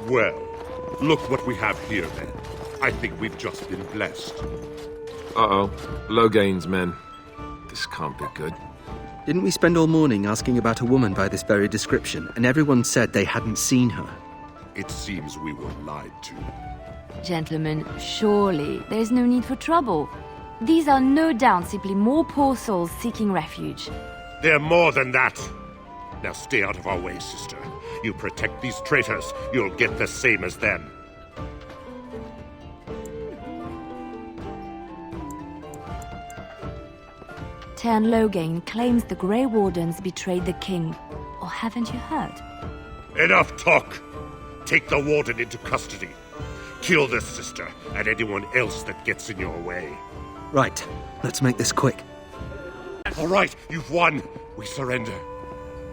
Well, look what we have here, then. I think we've just been blessed. Uh-oh. Logain's men. This can't be good. Didn't we spend all morning asking about a woman by this very description, and everyone said they hadn't seen her? It seems we were lied to. Gentlemen, surely there's no need for trouble. These are no doubt simply more poor souls seeking refuge. They're more than that. Now stay out of our way, sister. You protect these traitors, you'll get the same as them. Tern Logain claims the Grey Wardens betrayed the king. Or haven't you heard? Enough talk! Take the warden into custody. Kill this sister and anyone else that gets in your way. Right, let's make this quick. All right, you've won. We surrender.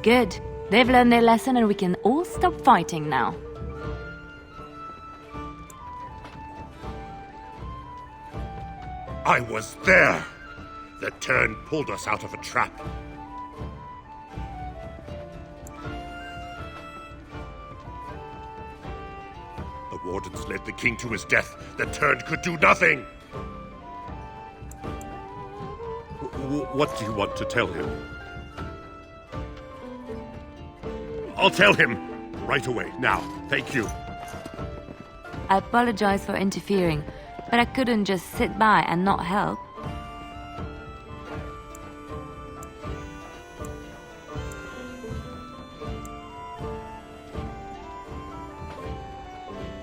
Good. They've learned their lesson and we can all stop fighting now. I was there. The Tern pulled us out of a trap. The wardens led the king to his death. The Tern could do nothing. What do you want to tell him? I'll tell him right away, now. Thank you. I apologize for interfering, but I couldn't just sit by and not help.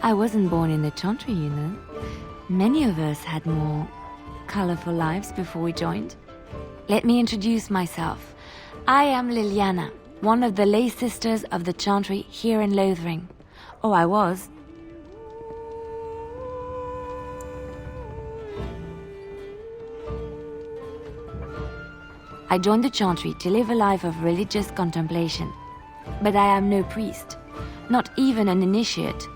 I wasn't born in the Chantry, you know. Many of us had more colorful lives before we joined. Let me introduce myself. I am Leliana, one of the lay sisters of the Chantry here in Lothering. Oh, I was. I joined the Chantry to live a life of religious contemplation. But I am no priest, not even an initiate.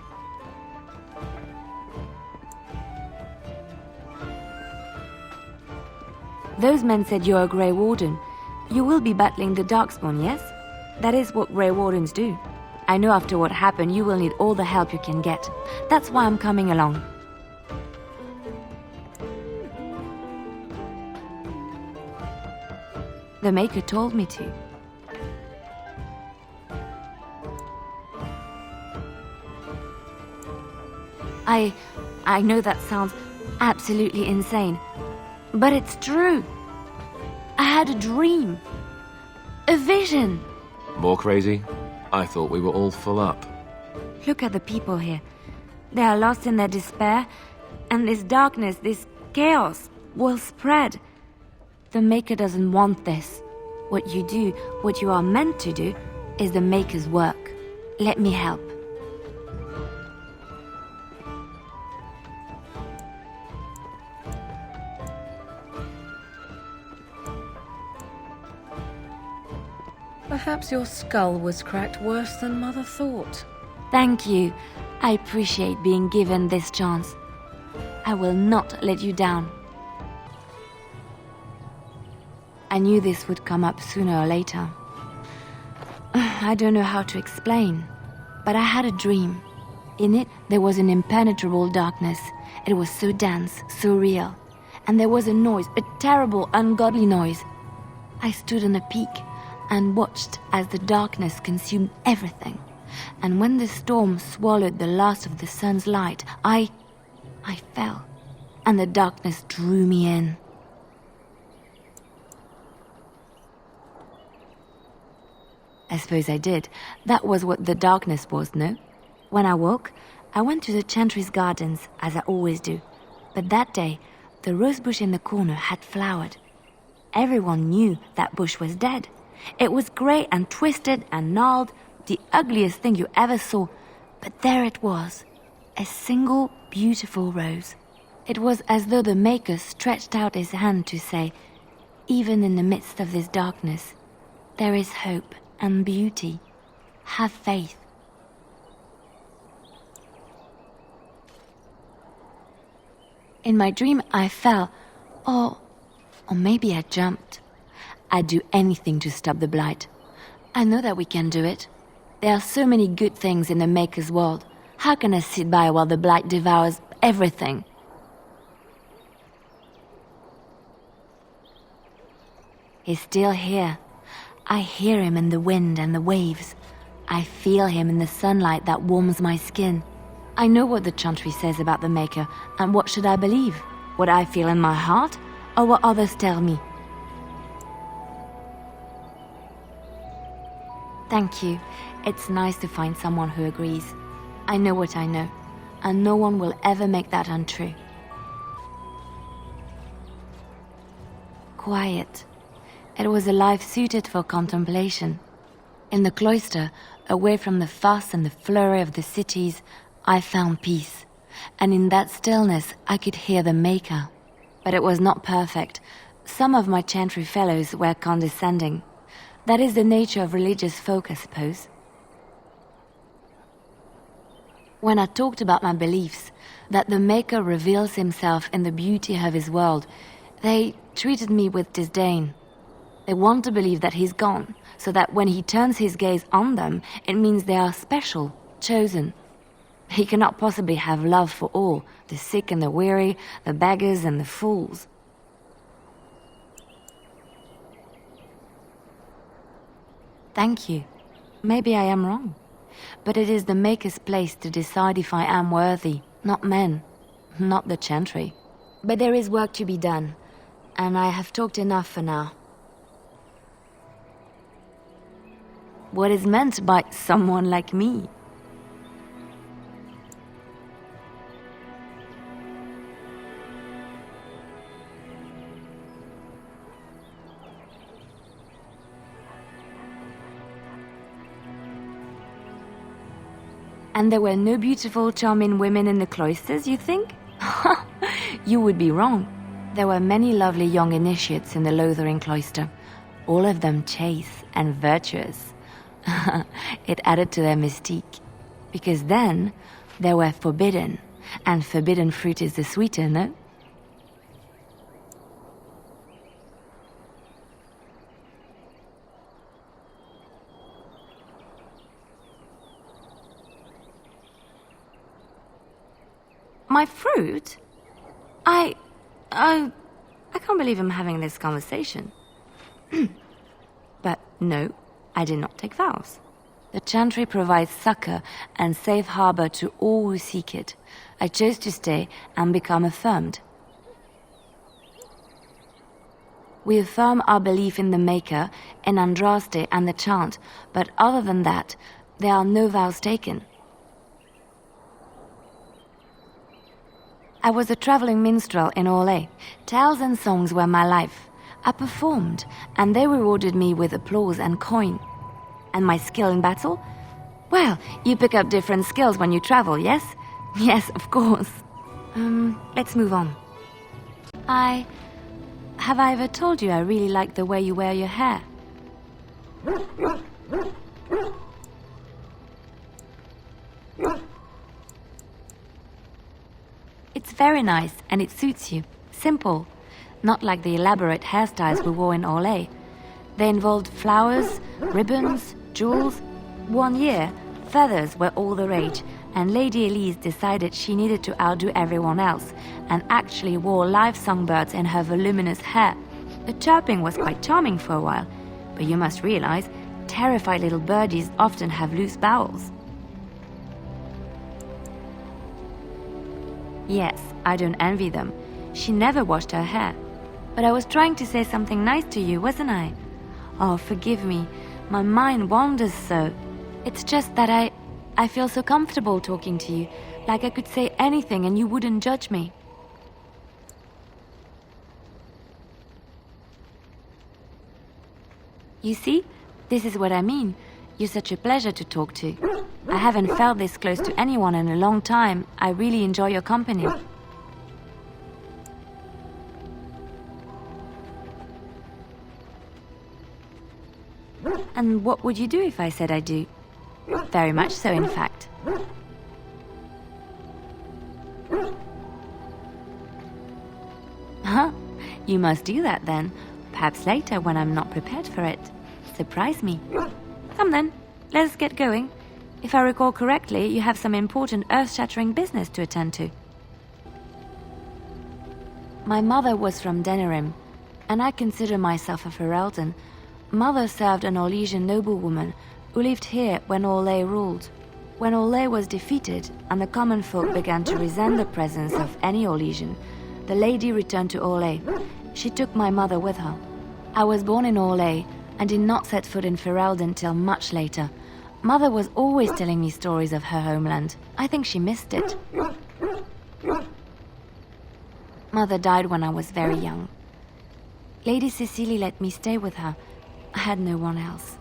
Those men said you're a Grey Warden. You will be battling the Darkspawn, yes? That is what Grey Wardens do. I know after what happened you will need all the help you can get. That's why I'm coming along. The Maker told me to. I know that sounds absolutely insane, but it's true. I had a dream. A vision. More crazy? I thought we were all full up. Look at the people here. They are lost in their despair, and this darkness, this chaos, will spread. The Maker doesn't want this. What you do, what you are meant to do, is the Maker's work. Let me help. Perhaps your skull was cracked worse than Mother thought. Thank you. I appreciate being given this chance. I will not let you down. I knew this would come up sooner or later. I don't know how to explain, but I had a dream. In it, there was an impenetrable darkness. It was so dense, so real. And there was a noise, a terrible, ungodly noise. I stood on a peak and watched as the darkness consumed everything. And when the storm swallowed the last of the sun's light, I fell, and the darkness drew me in. I suppose I did. That was what the darkness was, no? When I woke, I went to the Chantry's gardens, as I always do. But that day, the rosebush in the corner had flowered. Everyone knew that bush was dead. It was grey and twisted and gnarled, the ugliest thing you ever saw. But there it was, a single beautiful rose. It was as though the Maker stretched out his hand to say, even in the midst of this darkness, there is hope and beauty. Have faith. In my dream, I fell, or maybe I jumped. I'd do anything to stop the blight. I know that we can do it. There are so many good things in the Maker's world. How can I sit by while the Black devours everything? He's still here. I hear him in the wind and the waves. I feel him in the sunlight that warms my skin. I know what the Chantry says about the Maker, and what should I believe? What I feel in my heart, or what others tell me? Thank you. It's nice to find someone who agrees. I know what I know, and no one will ever make that untrue. Quiet. It was a life suited for contemplation. In the cloister, away from the fuss and the flurry of the cities, I found peace. And in that stillness, I could hear the Maker. But it was not perfect. Some of my Chantry fellows were condescending. That is the nature of religious folk, I suppose. When I talked about my beliefs, that the Maker reveals himself in the beauty of his world, they treated me with disdain. They want to believe that he's gone, so that when he turns his gaze on them, it means they are special, chosen. He cannot possibly have love for all, the sick and the weary, the beggars and the fools. Thank you. Maybe I am wrong. But it is the Maker's place to decide if I am worthy, not men, not the Chantry. But there is work to be done, and I have talked enough for now. What is meant by someone like me? And there were no beautiful, charming women in the cloisters, you think? You would be wrong. There were many lovely young initiates in the Lothering cloister, all of them chaste and virtuous. It added to their mystique. Because then, they were forbidden, and forbidden fruit is the sweeter, no? My fruit? I can't believe I'm having this conversation. But no, I did not take vows. The Chantry provides succor and safe harbor to all who seek it. I chose to stay and become affirmed. We affirm our belief in the Maker, in Andraste and the chant, but other than that, there are no vows taken. I was a traveling minstrel in Orlais. Tales and songs were my life. I performed, and they rewarded me with applause and coin. And my skill in battle? Well, you pick up different skills when you travel, yes? Yes, of course. Let's move on. Have I ever told you I really like the way you wear your hair? It's very nice, and it suits you. Simple. Not like the elaborate hairstyles we wore in Orlais. They involved flowers, ribbons, jewels. 1 year, feathers were all the rage, and Lady Elise decided she needed to outdo everyone else, and actually wore live songbirds in her voluminous hair. The chirping was quite charming for a while, but you must realize, terrified little birdies often have loose bowels. Yes, I don't envy them. She never washed her hair. But I was trying to say something nice to you, wasn't I? Oh, forgive me. My mind wanders so. It's just that I feel so comfortable talking to you, like I could say anything and you wouldn't judge me. You see? This is what I mean. You're such a pleasure to talk to. I haven't felt this close to anyone in a long time. I really enjoy your company. And what would you do if I said I do? Very much so, in fact. Huh? You must do that then. Perhaps later when I'm not prepared for it. Surprise me. Come then, let's get going. If I recall correctly, you have some important earth-shattering business to attend to. My mother was from Denerim, and I consider myself a Ferelden. Mother served an Orlesian noblewoman who lived here when Orlais ruled. When Orlais was defeated and the common folk began to resent the presence of any Orlesian, the lady returned to Orlais. She took my mother with her. I was born in Orlais and did not set foot in Ferelden till much later. Mother was always telling me stories of her homeland. I think she missed it. Mother died when I was very young. Lady Cecily let me stay with her. I had no one else.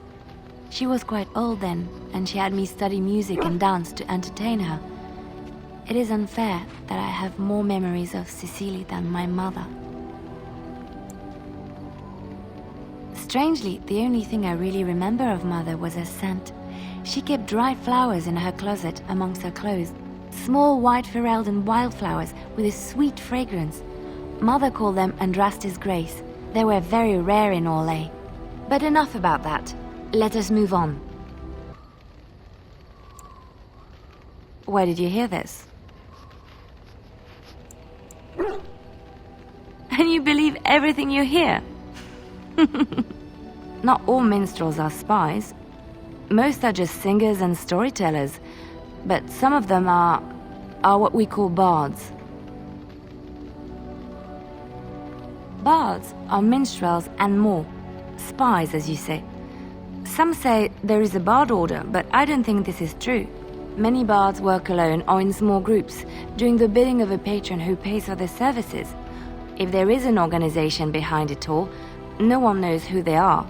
She was quite old then, and she had me study music and dance to entertain her. It is unfair that I have more memories of Cecily than my mother. Strangely, the only thing I really remember of Mother was her scent. She kept dried flowers in her closet amongst her clothes. Small white Ferelden wildflowers with a sweet fragrance. Mother called them Andrastis Grace. They were very rare in Orlais. But enough about that. Let us move on. Where did you hear this? And you believe everything you hear? Not all minstrels are spies. Most are just singers and storytellers. But some of them are what we call bards. Bards are minstrels and more. Spies, as you say. Some say there is a bard order, but I don't think this is true. Many bards work alone or in small groups, doing the bidding of a patron who pays for their services. If there is an organization behind it all, no one knows who they are.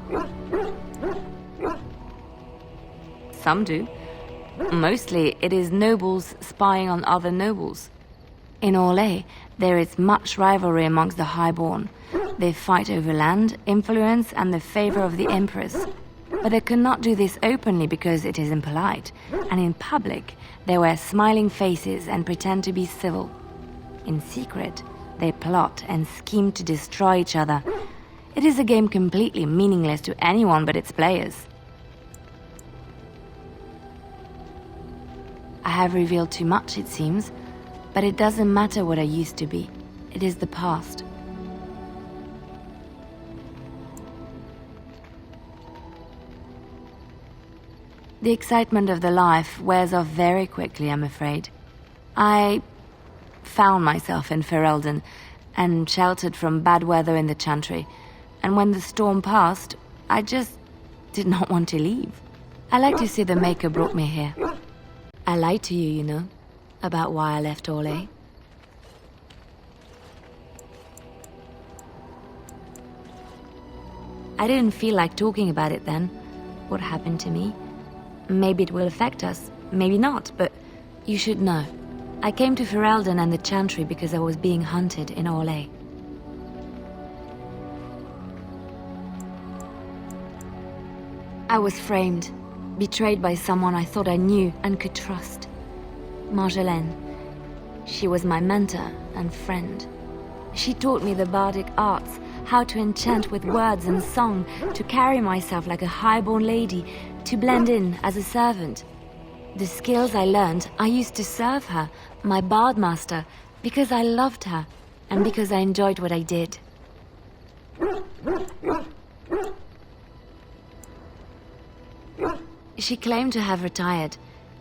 Some do. Mostly, it is nobles spying on other nobles. In Orlais, there is much rivalry amongst the highborn. They fight over land, influence, and the favor of the empress. But they cannot do this openly because it is impolite, and in public, they wear smiling faces and pretend to be civil. In secret, they plot and scheme to destroy each other. It is a game completely meaningless to anyone but its players. I have revealed too much, it seems, but it doesn't matter what I used to be. It is the past. The excitement of the life wears off very quickly, I'm afraid. I found myself in Ferelden and sheltered from bad weather in the Chantry, and when the storm passed, I just did not want to leave. I like to say the Maker brought me here. I lied to you, you know, about why I left Orlais. I didn't feel like talking about it then, what happened to me. Maybe it will affect us, maybe not, but you should know. I came to Ferelden and the Chantry because I was being hunted in Orlais. I was framed, betrayed by someone I thought I knew and could trust. Marjolaine. She was my mentor and friend. She taught me the bardic arts, how to enchant with words and song, to carry myself like a highborn lady, to blend in as a servant. The skills I learned, I used to serve her, my bard master, because I loved her, and because I enjoyed what I did. She claimed to have retired.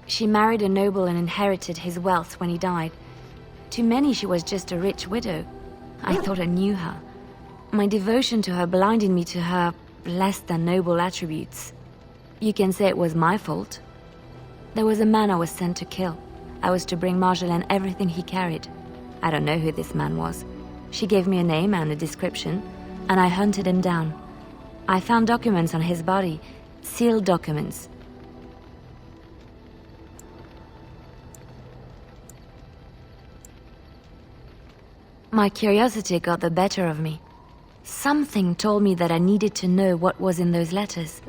She married a noble and inherited his wealth when he died. To many, she was just a rich widow. I thought I knew her. My devotion to her blinded me to her less than noble attributes. You can say it was my fault. There was a man I was sent to kill. I was to bring Marjolaine everything he carried. I don't know who this man was. She gave me a name and a description, and I hunted him down. I found documents on his body, sealed documents. My curiosity got the better of me. Something told me that I needed to know what was in those letters.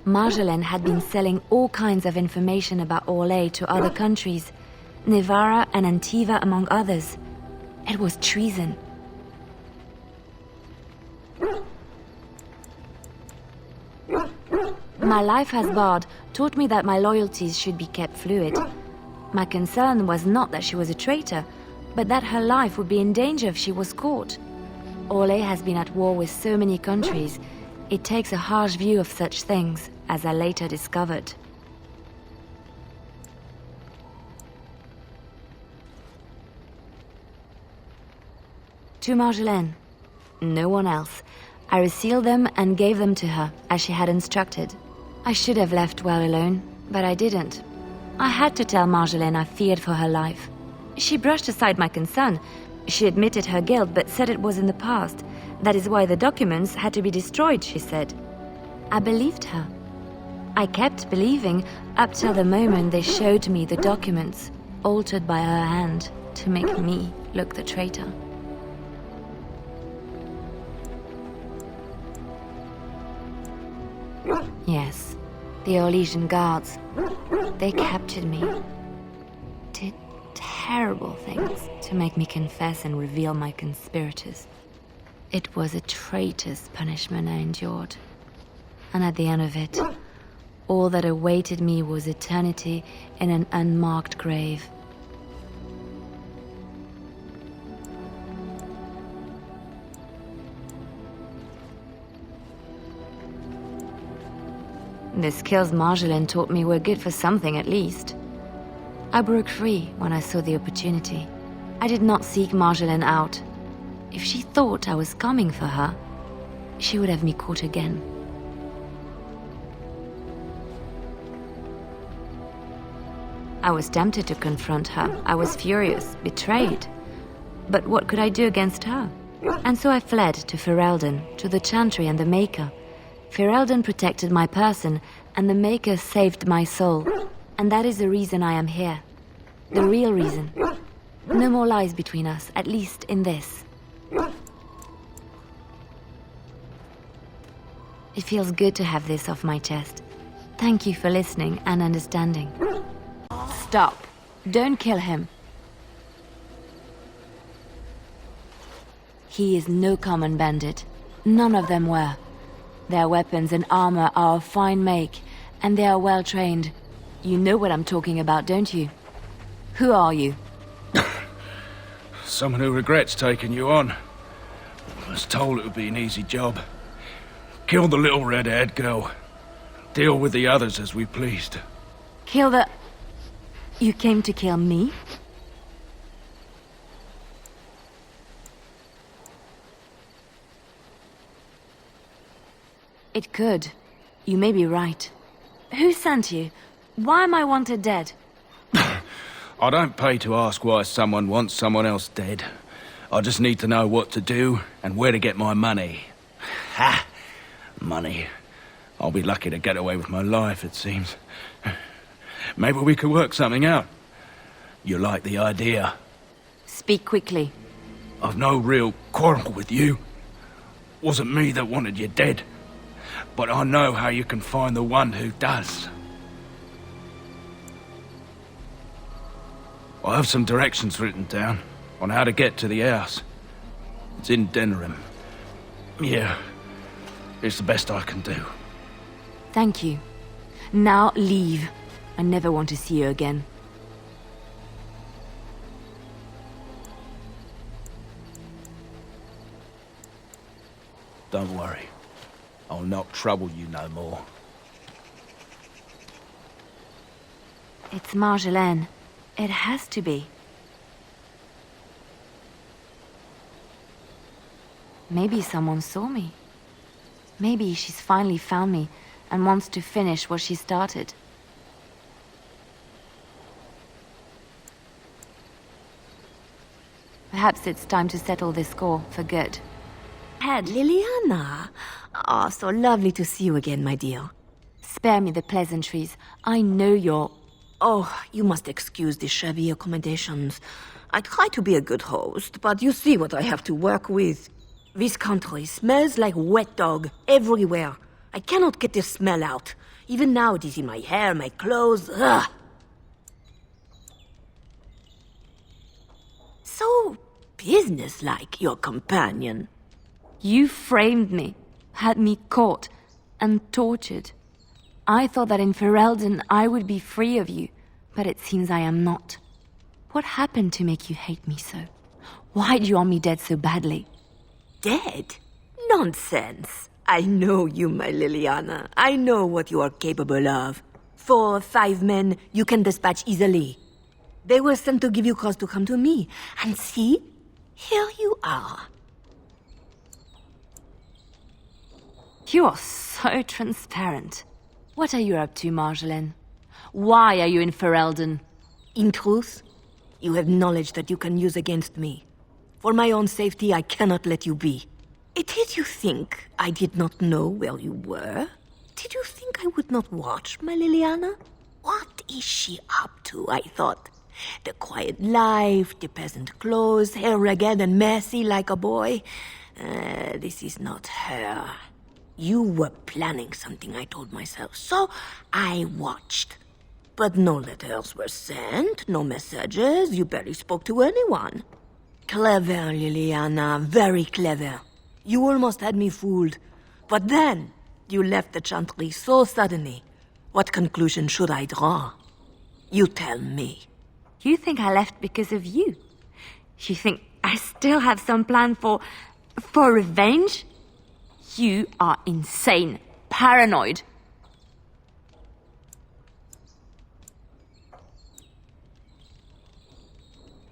Marjolaine had been selling all kinds of information about Orlais to other countries, Nevara and Antiva among others. It was treason. My life as bard taught me that my loyalties should be kept fluid. My concern was not that she was a traitor, but that her life would be in danger if she was caught. Orlais has been at war with so many countries. It takes a harsh view of such things, as I later discovered. To Marjolaine. No one else. I resealed them and gave them to her, as she had instructed. I should have left well alone, but I didn't. I had to tell Marjolaine I feared for her life. She brushed aside my concern. She admitted her guilt, but said it was in the past. That is why the documents had to be destroyed, she said. I believed her. I kept believing up till the moment they showed me the documents, altered by her hand, to make me look the traitor. Yes, the Orlesian guards. They captured me. Did terrible things to make me confess and reveal my conspirators. It was a traitor's punishment I endured. And at the end of it, all that awaited me was eternity in an unmarked grave. The skills Marjolaine taught me were good for something at least. I broke free when I saw the opportunity. I did not seek Marjolaine out. If she thought I was coming for her, she would have me caught again. I was tempted to confront her. I was furious, betrayed. But what could I do against her? And so I fled to Ferelden, to the Chantry and the Maker. Ferelden protected my person, and the Maker saved my soul. And that is the reason I am here. The real reason. No more lies between us, at least in this. It feels good to have this off my chest. Thank you for listening and understanding. Stop. Don't kill him. He is no common bandit. None of them were. Their weapons and armor are of fine make, and they are well trained. You know what I'm talking about, don't you? Who are you? Someone who regrets taking you on. I was told it would be an easy job. Kill the little red-haired girl. Deal with the others as we pleased. Kill the... You came to kill me? It could. You may be right. Who sent you? Why am I wanted dead? I don't pay to ask why someone wants someone else dead. I just need to know what to do and where to get my money. Ha! Money. I'll be lucky to get away with my life, it seems. Maybe we could work something out. You like the idea? Speak quickly. I've no real quarrel with you. Wasn't me that wanted you dead. But I know how you can find the one who does. I have some directions written down on how to get to the house. It's in Denerim. Yeah, it's the best I can do. Thank you. Now leave. I never want to see you again. Don't worry. I'll not trouble you no more. It's Marjolaine. It has to be. Maybe someone saw me. Maybe she's finally found me and wants to finish what she started. Perhaps it's time to settle this score for good. Leliana. Ah, so lovely to see you again, my dear. Spare me the pleasantries. I know you're... Oh, you must excuse the shabby accommodations. I try to be a good host, but you see what I have to work with. This country smells like wet dog everywhere. I cannot get the smell out. Even now it is in my hair, my clothes. Ugh. So businesslike, your companion. You framed me, had me caught and tortured. I thought that in Ferelden I would be free of you, but it seems I am not. What happened to make you hate me so? Why do you want me dead so badly? Dead? Nonsense. I know you, my Leliana. I know what you are capable of. 4 or 5 men you can dispatch easily. They were sent to give you cause to come to me. And see, here you are. You are so transparent. What are you up to, Marjolaine? Why are you in Ferelden? In truth, you have knowledge that you can use against me. For my own safety, I cannot let you be. Did you think I did not know where you were? Did you think I would not watch, my Leliana? What is she up to, I thought? The quiet life, the peasant clothes, hair ragged and messy like a boy. This is not her. You were planning something, I told myself, so I watched. But no letters were sent, no messages, you barely spoke to anyone. Clever, Leliana, very clever. You almost had me fooled. But then, you left the Chantry so suddenly. What conclusion should I draw? You tell me. You think I left because of you? You think I still have some plan for revenge? You are insane, paranoid.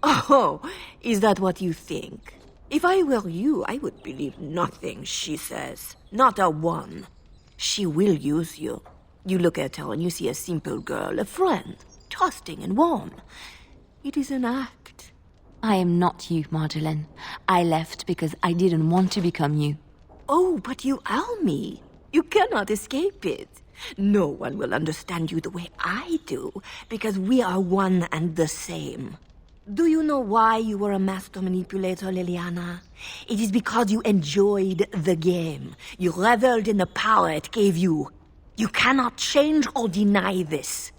Oh, is that what you think? If I were you, I would believe nothing she says. Not a one. She will use you. You look at her and you see a simple girl, a friend, trusting and warm. It is an act. I am not you, Marjolaine. I left because I didn't want to become you. Oh, but you are me. You cannot escape it. No one will understand you the way I do, because we are one and the same. Do you know why you were a master manipulator, Leliana? It is because you enjoyed the game. You reveled in the power it gave you. You cannot change or deny this.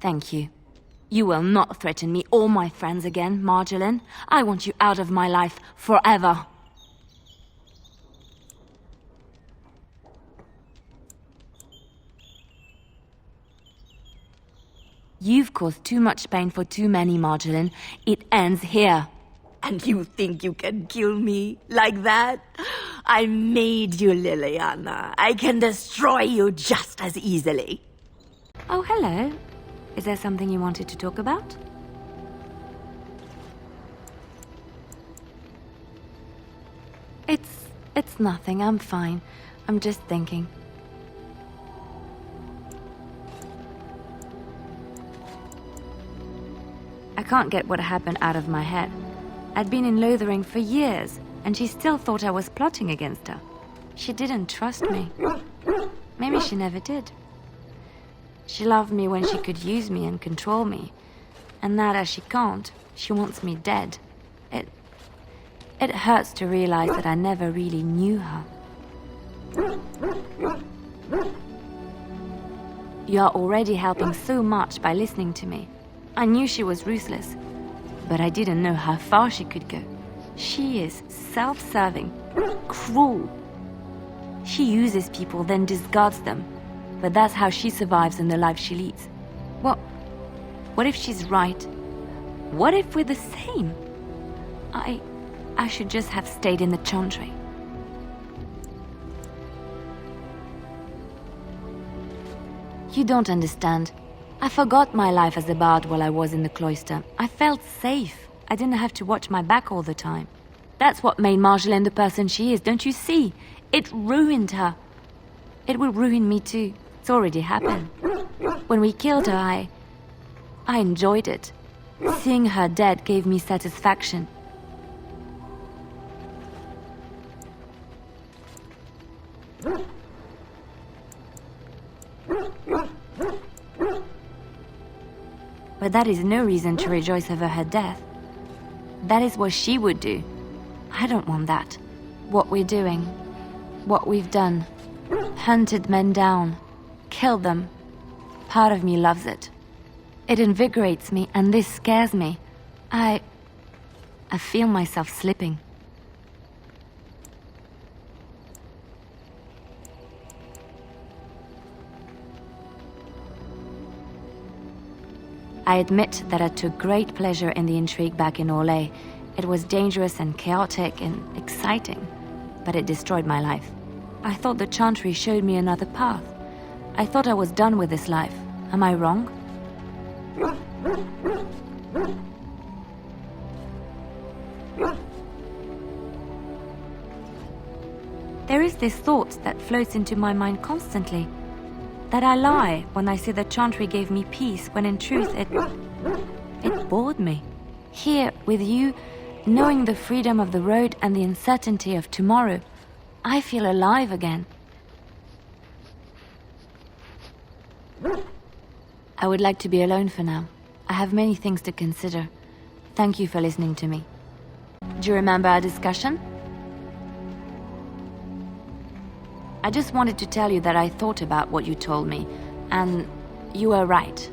Thank you. You will not threaten me or my friends again, Marjolaine. I want you out of my life forever. You've caused too much pain for too many, Marjolaine. It ends here. And you think you can kill me like that? I made you, Leliana. I can destroy you just as easily. Oh, hello. Is there something you wanted to talk about? It's nothing. I'm fine. I'm just thinking. I can't get what happened out of my head. I'd been in Lothering for years, and she still thought I was plotting against her. She didn't trust me. Maybe she never did. She loved me when she could use me and control me. And now that she can't, she wants me dead. It hurts to realize that I never really knew her. You are already helping so much by listening to me. I knew she was ruthless, but I didn't know how far she could go. She is self-serving, cruel. She uses people, then discards them. But that's how she survives in the life she leads. Well, what if she's right? What if we're the same? I should just have stayed in the Chantry. You don't understand. I forgot my life as a bard while I was in the cloister. I felt safe. I didn't have to watch my back all the time. That's what made Marjolaine the person she is, don't you see? It ruined her. It will ruin me too. It's already happened. When we killed her, I enjoyed it. Seeing her dead gave me satisfaction. But that is no reason to rejoice over her death. That is what she would do. I don't want that. What we're doing, what we've done, hunted men down, killed them. Part of me loves it. It invigorates me, and this scares me. I I feel myself slipping. I admit that I took great pleasure in the intrigue back in Orlais. It was dangerous and chaotic and exciting, but it destroyed my life. I thought the Chantry showed me another path. I thought I was done with this life. Am I wrong? There is this thought that floats into my mind constantly. That I lie when I say the Chantry gave me peace, when in truth it bored me. Here, with you, knowing the freedom of the road and the uncertainty of tomorrow, I feel alive again. I would like to be alone for now. I have many things to consider. Thank you for listening to me. Do you remember our discussion? I just wanted to tell you that I thought about what you told me, and you were right.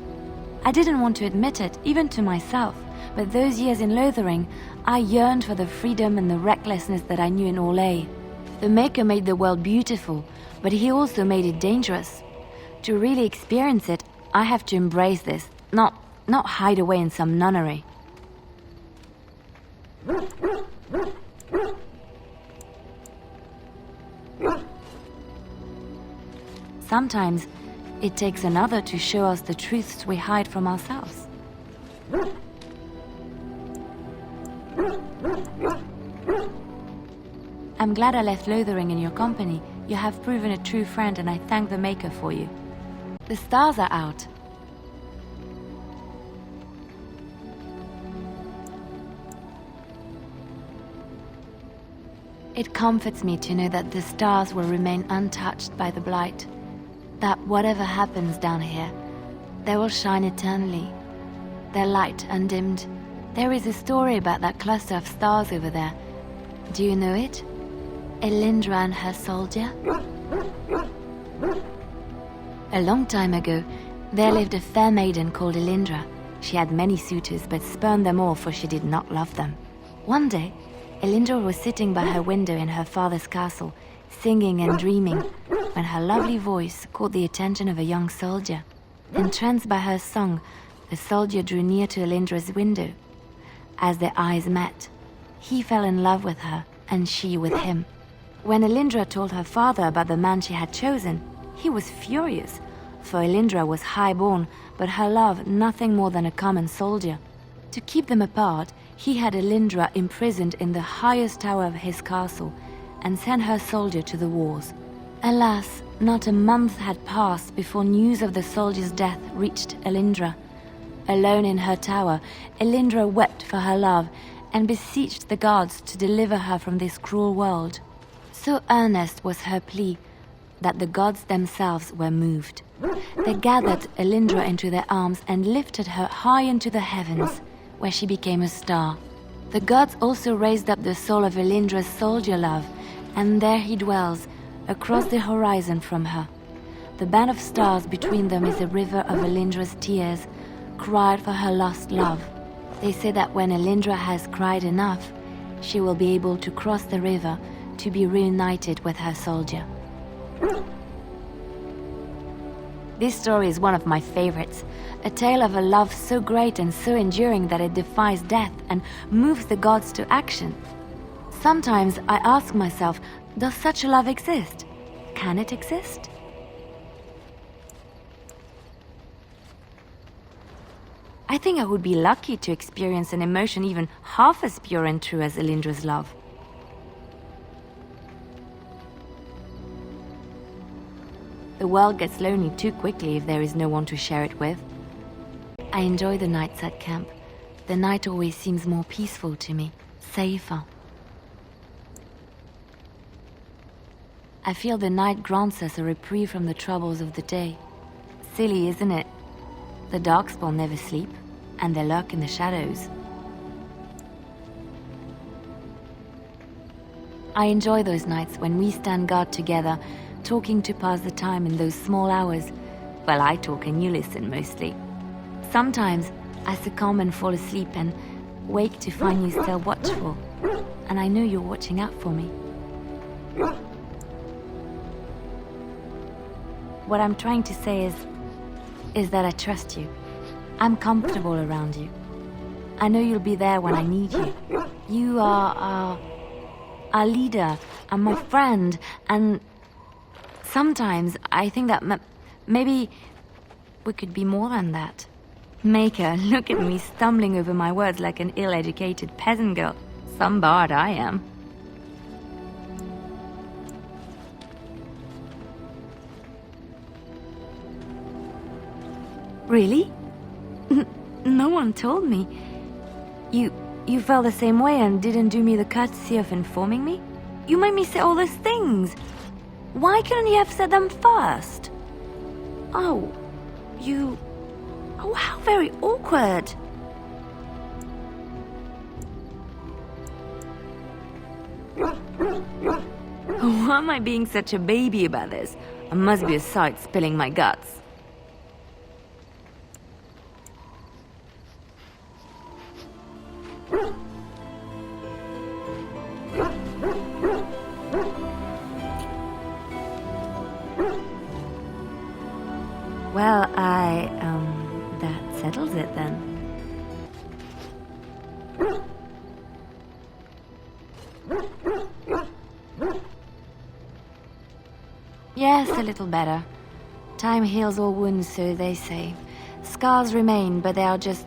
I didn't want to admit it, even to myself, but those years in Lothering, I yearned for the freedom and the recklessness that I knew in Orlais. The Maker made the world beautiful, but he also made it dangerous. To really experience it, I have to embrace this, not hide away in some nunnery. Sometimes, it takes another to show us the truths we hide from ourselves. I'm glad I left Lothering in your company. You have proven a true friend, and I thank the Maker for you. The stars are out. It comforts me to know that the stars will remain untouched by the blight. That whatever happens down here, they will shine eternally, their light undimmed. There is a story about that cluster of stars over there. Do you know it? Elindra and her soldier? A long time ago, there lived a fair maiden called Elindra. She had many suitors, but spurned them all, for she did not love them. One day, Elindra was sitting by her window in her father's castle, singing and dreaming, when her lovely voice caught the attention of a young soldier. Entranced by her song, the soldier drew near to Elindra's window. As their eyes met, he fell in love with her, and she with him. When Elindra told her father about the man she had chosen, he was furious, for Elindra was high-born, but her love nothing more than a common soldier. To keep them apart, he had Elindra imprisoned in the highest tower of his castle, and sent her soldier to the wars. Alas, not a month had passed before news of the soldier's death reached Elindra. Alone in her tower, Elindra wept for her love, and beseeched the gods to deliver her from this cruel world. So earnest was her plea that the gods themselves were moved. They gathered Elindra into their arms and lifted her high into the heavens, where she became a star. The gods also raised up the soul of Elindra's soldier love, and there he dwells, across the horizon from her. The band of stars between them is a river of Elindra's tears, cried for her lost love. They say that when Elindra has cried enough, she will be able to cross the river to be reunited with her soldier. This story is one of my favorites, a tale of a love so great and so enduring that it defies death and moves the gods to action. Sometimes I ask myself, does such a love exist? Can it exist? I think I would be lucky to experience an emotion even half as pure and true as Elindra's love. The world gets lonely too quickly if there is no one to share it with. I enjoy the nights at camp. The night always seems more peaceful to me, safer. I feel the night grants us a reprieve from the troubles of the day. Silly, isn't it? The darkspawn never sleep, and they lurk in the shadows. I enjoy those nights when we stand guard together, talking to pass the time in those small hours. Well, I talk and you listen mostly. Sometimes I succumb and fall asleep, and wake to find you still watchful. And I know you're watching out for me. What I'm trying to say is that I trust you. I'm comfortable around you. I know you'll be there when I need you. You are our leader and my friend, and sometimes I think that maybe we could be more than that. Maker, look at me stumbling over my words like an ill-educated peasant girl. Some bard I am. Really? No one told me. You felt the same way and didn't do me the courtesy of informing me? You made me say all those things. Why couldn't you have said them first? Oh, you... Oh, how very awkward. Why am I being such a baby about this? I must be a sight spilling my guts. Well, that settles it then. Yes, a little better. Time heals all wounds, so they say. Scars remain, but they are just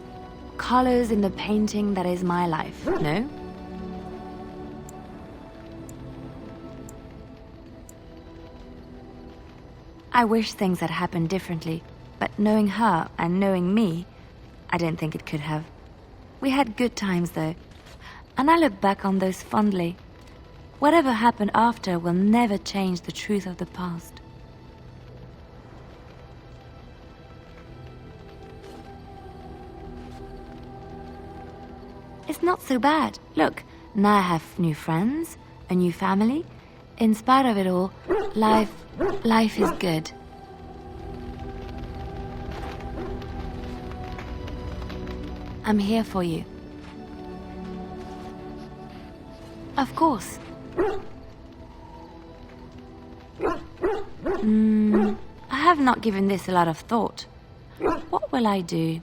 colors in the painting that is my life, no? I wish things had happened differently, but knowing her and knowing me, I don't think it could have. We had good times though, and I look back on those fondly. Whatever happened after will never change the truth of the past. It's not so bad. Look, now I have new friends, a new family. In spite of it all, life is good. I'm here for you. Of course. I have not given this a lot of thought. What will I do?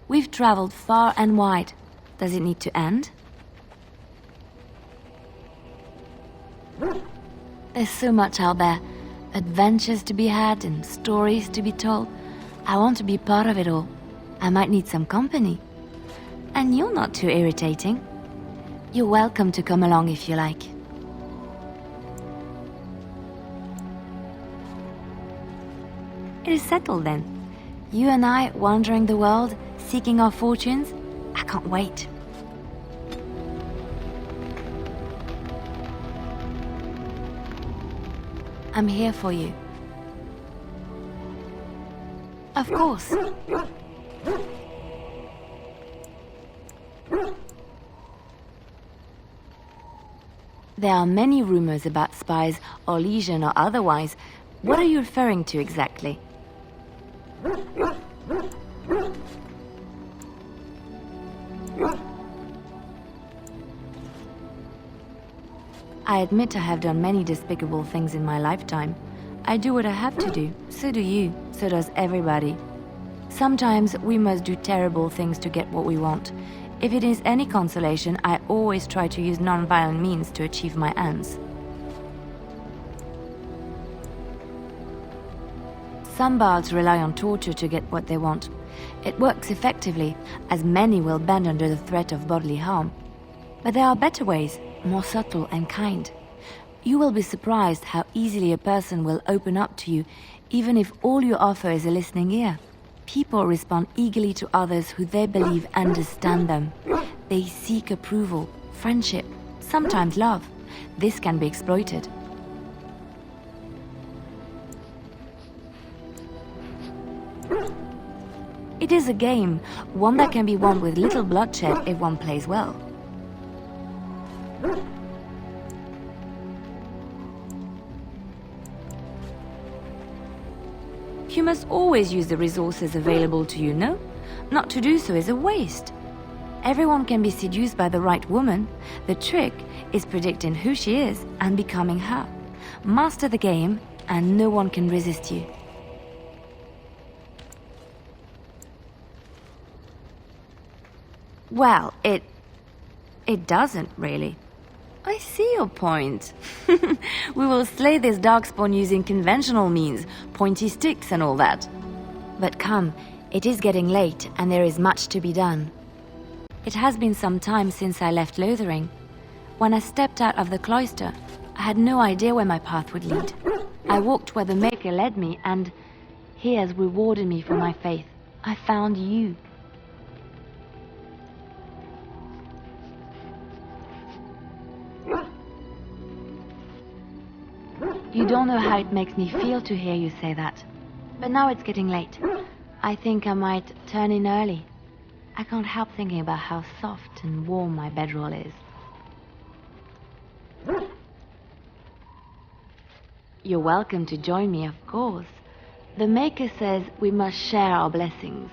We've traveled far and wide. Does it need to end? There's so much out there. Adventures to be had and stories to be told. I want to be part of it all. I might need some company. And you're not too irritating. You're welcome to come along if you like. It is settled then. You and I wandering the world, seeking our fortunes. I can't wait. I'm here for you. Of course. There are many rumors about spies, or legion or otherwise. What are you referring to exactly? I admit I have done many despicable things in my lifetime. I do what I have to do. So do you. So does everybody. Sometimes we must do terrible things to get what we want. If it is any consolation, I always try to use non-violent means to achieve my ends. Some bards rely on torture to get what they want. It works effectively, as many will bend under the threat of bodily harm. But there are better ways, more subtle and kind. You will be surprised how easily a person will open up to you, even if all you offer is a listening ear. People respond eagerly to others who they believe understand them. They seek approval, friendship, sometimes love. This can be exploited. It is a game, one that can be won with little bloodshed if one plays well. You must always use the resources available to you, no? Not to do so is a waste. Everyone can be seduced by the right woman. The trick is predicting who she is and becoming her. Master the game, and no one can resist you. Well, it doesn't, really. I see your point. We will slay this darkspawn using conventional means, pointy sticks and all that. But come, it is getting late, and there is much to be done. It has been some time since I left Lothering. When I stepped out of the cloister, I had no idea where my path would lead. I walked where the Maker led me, and he has rewarded me for my faith. I found you. You don't know how it makes me feel to hear you say that. But now it's getting late. I think I might turn in early. I can't help thinking about how soft and warm my bedroll is. You're welcome to join me, of course. The Maker says we must share our blessings.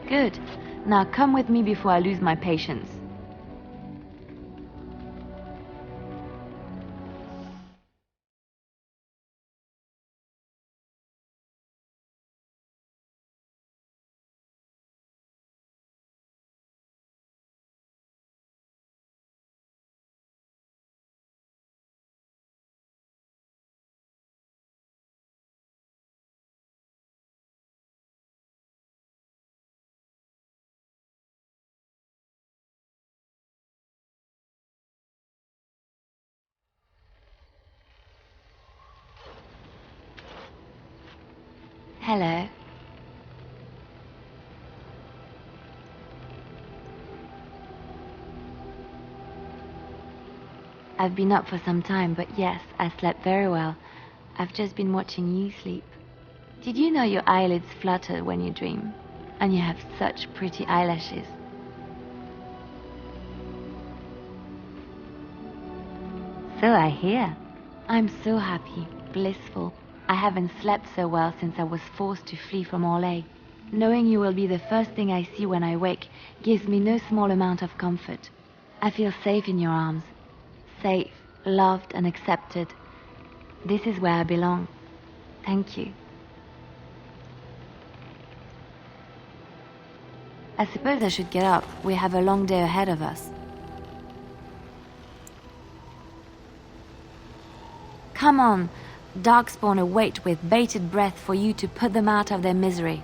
Good. Now come with me before I lose my patience. Hello. I've been up for some time, but yes, I slept very well. I've just been watching you sleep. Did you know your eyelids flutter when you dream? And you have such pretty eyelashes. So I hear. I'm so happy, blissful. I haven't slept so well since I was forced to flee from Orlais. Knowing you will be the first thing I see when I wake gives me no small amount of comfort. I feel safe in your arms. Safe, loved and accepted. This is where I belong. Thank you. I suppose I should get up. We have a long day ahead of us. Come on. Darkspawn await with bated breath for you to put them out of their misery.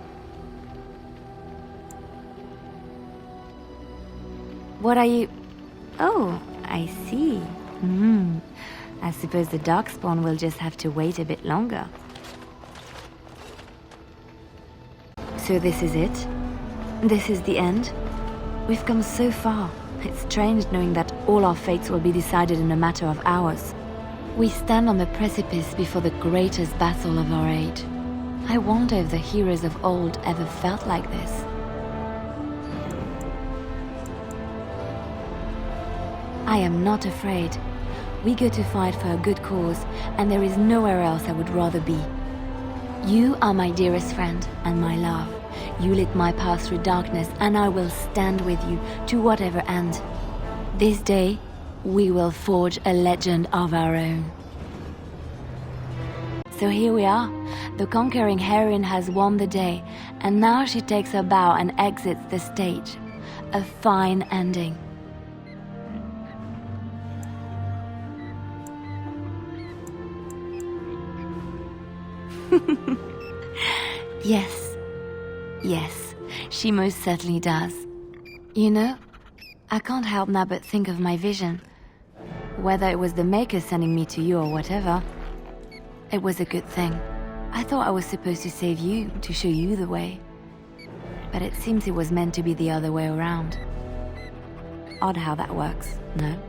What are you... Oh, I see. I suppose the Darkspawn will just have to wait a bit longer. So this is it? This is the end? We've come so far. It's strange knowing that all our fates will be decided in a matter of hours. We stand on the precipice before the greatest battle of our age. I wonder if the heroes of old ever felt like this. I am not afraid. We go to fight for a good cause, and there is nowhere else I would rather be. You are my dearest friend and my love. You lit my path through darkness, and I will stand with you to whatever end. This day, we will forge a legend of our own. So here we are. The conquering heroine has won the day, and now she takes her bow and exits the stage. A fine ending. Yes, she most certainly does. You know, I can't help now but think of my vision. Whether it was the Maker sending me to you or whatever, it was a good thing. I thought I was supposed to save you, to show you the way. But it seems it was meant to be the other way around. Odd how that works, no?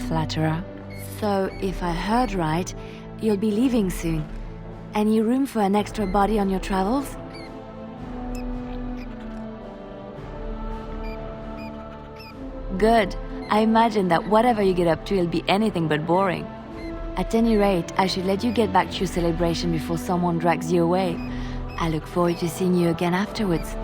Flatterer. So, if I heard right, you'll be leaving soon. Any room for an extra body on your travels? Good. I imagine that whatever you get up to will be anything but boring. At any rate, I should let you get back to your celebration before someone drags you away. I look forward to seeing you again afterwards.